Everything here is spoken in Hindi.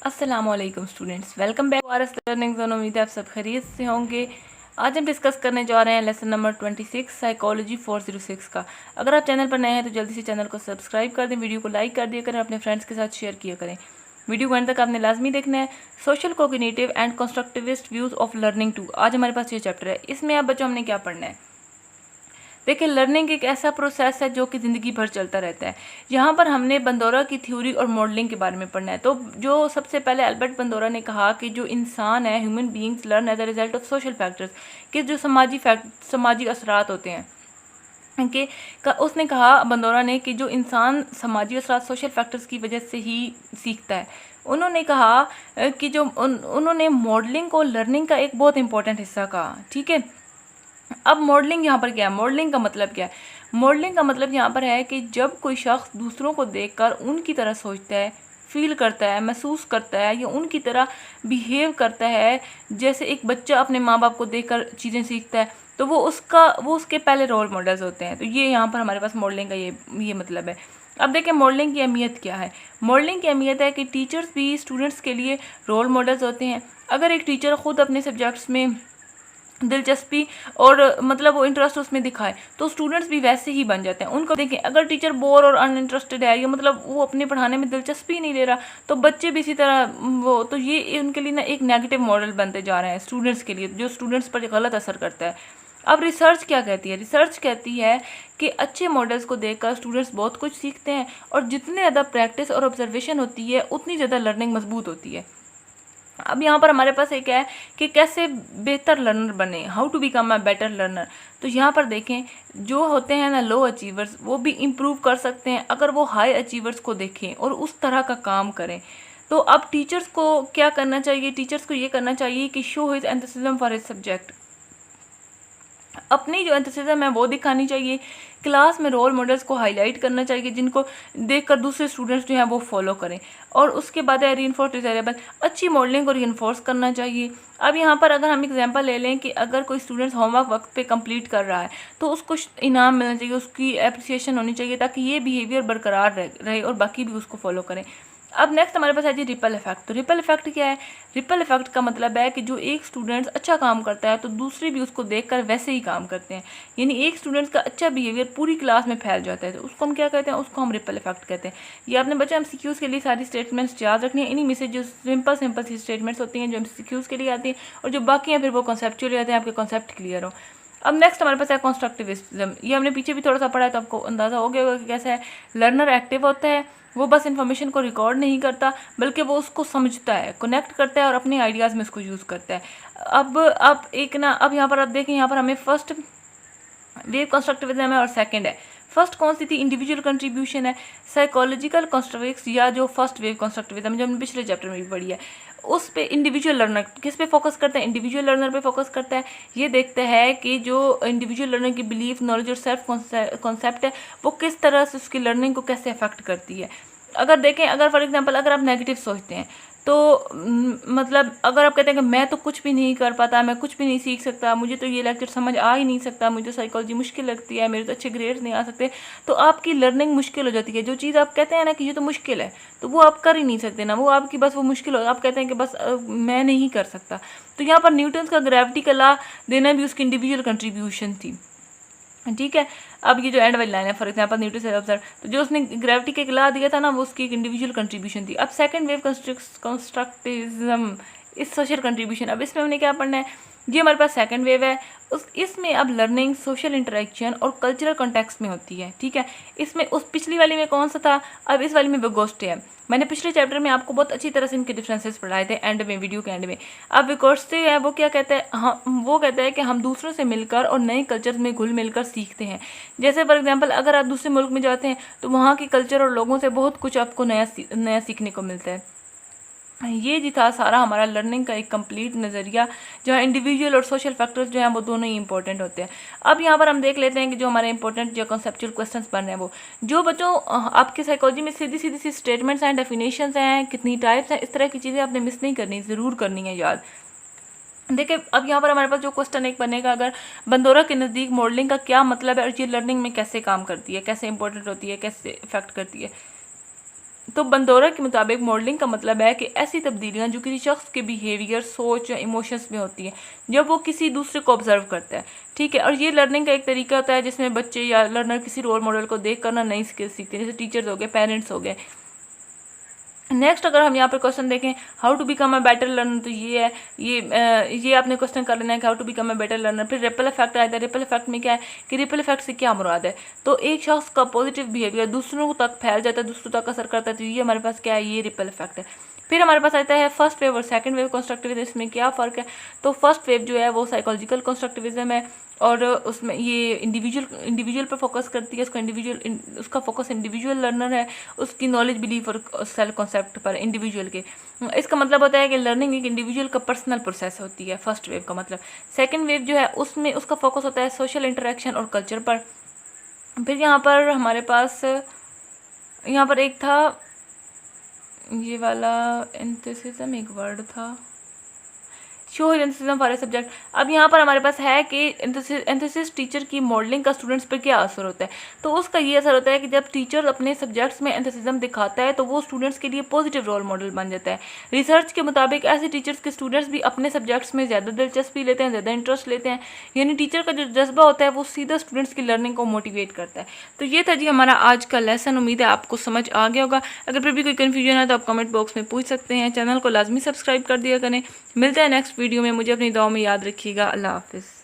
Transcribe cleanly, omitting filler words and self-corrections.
अस्सलामुअलैकुम students, welcome back to RS learning zone. उम्मीद है आप सब खैरियत से होंगे। आज हम डिस्कस करने जा रहे हैं लेसन नंबर 26 साइकोलॉजी 406 का। अगर आप चैनल पर नए हैं तो जल्दी से चैनल को सब्सक्राइब कर दें, वीडियो को लाइक कर दिया करें, अपने फ्रेंड्स के साथ शेयर किया करें। वीडियो को अंत तक आपने लाजमी देखना है। Social cognitive and constructivist views of learning 2 आज हमारे पास ये चैप्टर है। इसमें आप बच्चों हमने क्या पढ़ना है? देखिए, लर्निंग एक ऐसा प्रोसेस है जो कि ज़िंदगी भर चलता रहता है। यहाँ पर हमने बंदोरा की थ्योरी और मॉडलिंग के बारे में पढ़ना है। तो जो सबसे पहले अल्बर्ट बंदोरा ने कहा कि जो इंसान है, human beings learn as a result of social factors, कि जो समाजी असरात होते हैं कि उसने कहा बंदोरा ने कि जो इंसान समाजी असरात सोशल फैक्टर्स की वजह से ही सीखता है। उन्होंने कहा कि जो उन्होंने मॉडलिंग को लर्निंग का एक बहुत इंपॉर्टेंट हिस्सा कहा। ठीक है, अब मॉडलिंग यहाँ पर क्या है? मॉडलिंग का मतलब क्या है? मॉडलिंग का मतलब यहाँ पर है कि जब कोई शख्स दूसरों को देखकर उनकी तरह सोचता है, फील करता है, महसूस करता है या उनकी तरह बिहेव करता है, जैसे एक बच्चा अपने माँ बाप को देखकर चीज़ें सीखता है, तो वो उसके पहले रोल मॉडल्स होते हैं। तो ये यहाँ पर हमारे पास मॉडलिंग का ये मतलब है। अब देखें मॉडलिंग की अहमियत क्या है। मॉडलिंग की अहमियत है कि टीचर्स भी स्टूडेंट्स के लिए रोल मॉडल्स होते हैं। अगर एक टीचर ख़ुद अपने सब्जेक्ट्स में दिलचस्पी और मतलब वो इंटरेस्ट उसमें दिखाए तो स्टूडेंट्स भी वैसे ही बन जाते हैं। उनको देखें, अगर टीचर बोर और अनइंटरेस्टेड है, या मतलब वो अपने पढ़ाने में दिलचस्पी नहीं ले रहा, तो बच्चे भी इसी तरह वो, तो ये उनके लिए ना एक नेगेटिव मॉडल बनते जा रहे हैं स्टूडेंट्स के लिए, जो स्टूडेंट्स पर गलत असर करता है। अब रिसर्च क्या कहती है? रिसर्च कहती है कि अच्छे मॉडल्स को देखकर स्टूडेंट्स बहुत कुछ सीखते हैं, और जितने ज़्यादा प्रैक्टिस और ऑब्जर्वेशन होती है उतनी ज़्यादा लर्निंग मजबूत होती है। अब यहाँ पर हमारे पास एक है कि कैसे बेहतर लर्नर बने, how to become a better learner. तो यहाँ पर देखें, जो होते हैं ना लो अचीवर्स, वो भी इम्प्रूव कर सकते हैं अगर वो हाई अचीवर्स को देखें और उस तरह का काम करें। तो अब टीचर्स को क्या करना चाहिए? टीचर्स को ये करना चाहिए कि show his enthusiasm for his subject, अपनी जो एंथुसिज्म है वो दिखानी चाहिए। क्लास में रोल मॉडल्स को हाईलाइट करना चाहिए जिनको देखकर दूसरे स्टूडेंट्स जो हैं वो फॉलो करें। और उसके बाद है रीइंफोर्स डिजायरेबल, अच्छी मॉडलिंग को रीइंफोर्स करना चाहिए। अब यहाँ पर अगर हम एग्जांपल ले लें कि अगर कोई स्टूडेंट्स होमवर्क वक्त पे कंप्लीट कर रहा है तो उसको इनाम मिलना चाहिए, उसकी अप्रिसिएशन होनी चाहिए, ताकि ये बिहेवियर बरकरार रहे और बाकी भी उसको फॉलो करें। अब नेक्स्ट हमारे पास है जी रिपल इफेक्ट। तो रिपल इफेक्ट क्या है? रिपल इफेक्ट का मतलब है कि जो एक स्टूडेंट्स अच्छा काम करता है तो दूसरे भी उसको देखकर वैसे ही काम करते हैं, यानी एक स्टूडेंट्स का अच्छा बिहेवियर पूरी क्लास में फैल जाता है, तो उसको हम क्या कहते हैं? उसको हम रिपल इफेक्ट कहते हैं। ये आपने बच्चे एमसीक्यूज़ के लिए सारी स्टेटमेंट्स याद रखनी है। इन्हीं में से जो सिंपल सी स्टेटमेंट्स होती हैं जो एमसीक्यूज़ के लिए आती हैं, और जो बाकी हैं फिर वो कॉन्सेप्चुअली आते हैं, आपके कॉन्सेप्ट क्लियर हो। अब नेक्स्ट हमारे पास है कंस्ट्रक्टिविज्म। ये हमने पीछे भी थोड़ा सा पढ़ा है तो आपको अंदाज़ा हो गया होगा कि कैसा है। लर्नर एक्टिव होता है, वो बस इन्फॉर्मेशन को रिकॉर्ड नहीं करता बल्कि वो उसको समझता है, कनेक्ट करता है और अपने आइडियाज़ में उसको यूज़ करता है। अब यहाँ पर आप देखें, यहाँ पर हमें फर्स्ट वेव कंस्ट्रक्टिविज्म है और सेकंड है। फर्स्ट कौन सी थी? इंडिविजुअल कंट्रीब्यूशन है। साइकोलॉजिकल कंस्ट्रक्टिविज्म या जो फर्स्ट वेव कंस्ट्रक्टिविज्म जो हमने पिछले चैप्टर में भी पढ़ी है, उस पे इंडिविजुअल लर्नर किस पे फोकस करता है? इंडिविजुअल लर्नर पे फोकस करता है। ये देखता है कि जो इंडिविजुअल लर्नर की बिलीफ, नॉलेज और सेल्फ कॉन्सेप्ट है वो किस तरह से उसकी लर्निंग को कैसे अफेक्ट करती है। अगर देखें, अगर फॉर एग्जांपल अगर आप नेगेटिव सोचते हैं तो मतलब अगर आप कहते हैं कि मैं तो कुछ भी नहीं कर पाता, मैं कुछ भी नहीं सीख सकता, मुझे तो ये लेक्चर समझ आ ही नहीं सकता, मुझे तो साइकोलॉजी मुश्किल लगती है, मेरे तो अच्छे ग्रेड्स नहीं आ सकते, तो आपकी लर्निंग मुश्किल हो जाती है। जो चीज़ आप कहते हैं ना कि ये तो मुश्किल है, तो वो आप कर ही नहीं सकते ना, वो आपकी बस वो मुश्किल हो, आप कहते हैं कि बस मैं नहीं कर सकता। तो यहाँ पर न्यूटन्स का ग्रेविटी का लॉ देना भी उसकी इंडिविजुअल कंट्रीब्यूशन थी। ठीक है, अब ये जो एंड वाली लाइन है, फॉर एग्जांपल न्यूटन से ऑब्जर्व, तो जो उसने ग्रेविटी के ला दिया था ना, वो उसकी एक इंडिविजुअल कंट्रीब्यूशन थी। अब सेकंड वेव कंस्ट्रक्टिविज्म इस सोशल कंट्रीब्यूशन, अब इसमें हमने क्या पढ़ना है? ये हमारे पास सेकंड वेव है। इसमें अब लर्निंग सोशल इंटरेक्शन और कल्चरल कॉन्टेक्स्ट में होती है। ठीक है, इसमें उस पिछली वाली में कौन सा था? अब इस वाली में विगोस्टे है। मैंने पिछले चैप्टर में आपको बहुत अच्छी तरह से इनके डिफरेंसेस पढ़ाए थे एंड में, वीडियो के एंड में। अब विगोस्टे है वो क्या कहता है? वो कहता है कि हम दूसरों से मिलकर और नए कल्चर में घुल मिलकर सीखते हैं। जैसे फॉर एग्जांपल अगर आप दूसरे मुल्क में जाते हैं तो वहाँ के कल्चर और लोगों से बहुत कुछ आपको नया सीखने को मिलता है। ये जी था सारा हमारा लर्निंग का एक कंप्लीट नज़रिया, जहाँ इंडिविजुअल और सोशल फैक्टर्स जो हैं वो दोनों ही इंपॉर्टेंट होते हैं। अब यहाँ पर हम देख लेते हैं कि जो हमारे इंपॉर्टेंट जो कॉन्सेप्चुअल क्वेश्चंस बन रहे हैं, वो जो बच्चों आपकी साइकोलॉजी में सीधी सीधी सी स्टेटमेंट्स हैं, डेफिनेशंस हैं, कितनी टाइप्स हैं, इस तरह की चीज़ें आपने मिस नहीं करनी, ज़रूर करनी है याद। देखिए, अब यहाँ पर हमारे पास जो क्वेश्चन एक बनेगा, अगर बंदोरा के नज़दीक मॉडलिंग का क्या मतलब है और ये लर्निंग में कैसे काम करती है, कैसे इंपॉर्टेंट होती है, कैसे इफेक्ट करती है। तो बंदोरा के मुताबिक मॉडलिंग का मतलब है कि ऐसी तब्दीलियाँ जो किसी शख्स के बिहेवियर, सोच या इमोशंस में होती हैं जब वो किसी दूसरे को ऑब्जर्व करता है, ठीक है। और ये लर्निंग का एक तरीका होता है जिसमें बच्चे या लर्नर किसी रोल मॉडल को देख कर ना नई स्किल्स सीखते हैं, जैसे टीचर्स हो गए, पेरेंट्स हो गए। नेक्स्ट अगर हम यहाँ पर क्वेश्चन देखें how to become a better learner, तो ये है, ये आपने क्वेश्चन कर लेना है कि how to become a better learner. फिर रिपल इफेक्ट आता है। रिपल इफेक्ट में क्या है कि रिपल इफेक्ट से क्या मुराद है, तो एक शख्स का पॉजिटिव बिहेवियर दूसरों तक फैल जाता है, दूसरों तक असर करता है, तो ये हमारे पास क्या है, ये रिपल इफेक्ट है। फिर हमारे पास आता है फर्स्ट वेव और सेकंड वेव कंस्ट्रक्टिविज्म। इसमें क्या फ़र्क है, तो फर्स्ट वेव जो है वो साइकोलॉजिकल कंस्ट्रक्टिविज्म है और उसमें ये इंडिविजुअल पर फोकस करती है, उसका फोकस इंडिविजुअल लर्नर है, उसकी नॉलेज, बिलीफ और सेल्फ कॉन्सेप्ट पर इंडिविजुअल के। इसका मतलब होता है कि लर्निंग एक इंडिविजुअल का पर्सनल प्रोसेस होती है, फर्स्ट वेव का मतलब। सेकेंड वेव जो है उसमें उसका फोकस होता है सोशल इंटरेक्शन और कल्चर पर। फिर यहाँ पर हमारे पास यहाँ पर एक था ये वाला एंथुसिज्म, एक वर्ड था, शो एंथुसिज्म फॉर ए सब्जेक्ट। अब यहाँ पर हमारे पास है कि एंथुसिस्ट टीचर की मॉडलिंग का स्टूडेंट्स पर क्या असर होता है, तो उसका ये असर होता है कि जब टीचर अपने सब्जेक्ट्स में एंथुसिज्म दिखाता है तो वो स्टूडेंट्स के लिए पॉजिटिव रोल मॉडल बन जाता है। रिसर्च के मुताबिक ऐसे टीचर्स के स्टूडेंट्स भी अपने सब्जेक्ट्स में ज़्यादा दिलचस्पी लेते हैं, ज़्यादा इंटरेस्ट लेते हैं, यानी टीचर का जो जज्बा होता है वो सीधा स्टूडेंट्स की लर्निंग को मोटिवेट करता है। तो ये था जी हमारा आज का लेसन। उम्मीद है आपको समझ आ गया होगा। अगर फिर भी कोई कन्फ्यूजन है तो आप कमेंट बॉक्स में पूछ सकते हैं। चैनल को लाजमी सब्सक्राइब कर दिया करें। मिलते हैं नेक्स्ट वीडियो में। मुझे अपनी दुआ में याद रखिएगा। अल्लाह हाफिज़।